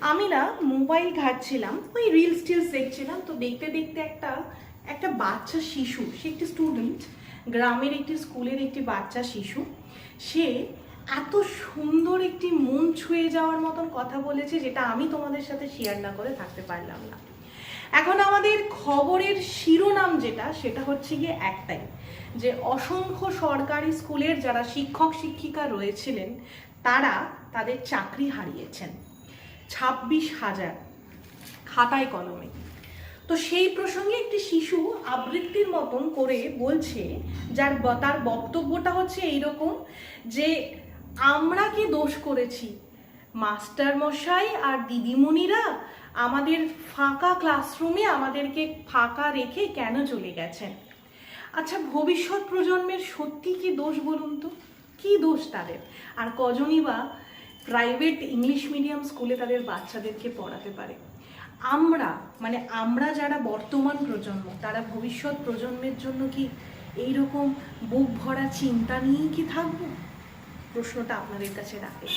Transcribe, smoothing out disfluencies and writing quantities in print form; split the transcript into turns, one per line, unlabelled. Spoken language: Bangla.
আমি না মোবাইল ঘাঁটছিলাম, ওই রিলস টিলস দেখছিলাম, তো দেখতে দেখতে একটা বাচ্চা শিশু, সে একটি স্টুডেন্ট, গ্রামের একটি স্কুলের একটি বাচ্চা শিশু, সে এত সুন্দর একটি মন ছুঁয়ে যাওয়ার মতন কথা বলেছে, যেটা আমি তোমাদের সাথে শেয়ার না করে থাকতে পারলাম না। এখন আমাদের খবরের শিরোনাম যেটা, সেটা হচ্ছে গিয়ে একটাই, যে অসংখ্য সরকারি স্কুলের যারা শিক্ষক শিক্ষিকা রয়েছিলেন তারা তাদের চাকরি হারিয়েছেন, 26,000 খাতায় কলমে। তো সেই প্রসঙ্গে একটি শিশু আবৃত্তির মতন করে বলছে, তার বক্তব্যটা হচ্ছে এইরকম, যে আমরা কি দোষ করেছি, মাস্টার মশাই আর দিদিমণিরা আমাদের ফাঁকা ক্লাসরুমে আমাদেরকে ফাঁকা রেখে কেন চলে গেছেন? আচ্ছা, ভবিষ্যৎ প্রজন্মের সত্যি কি দোষ বলুন তো? কি দোষ তাদের? আর কজনই বা প্রাইভেট ইংলিশ মিডিয়াম স্কুলে তাদের বাচ্চাদেরকে পড়াতে পারে? আমরা যারা বর্তমান প্রজন্ম, তারা ভবিষ্যৎ প্রজন্মের জন্য কি এইরকম বুক ভরা চিন্তা নিয়েই কি থাকবো? প্রশ্নটা আপনাদের কাছে রাখে।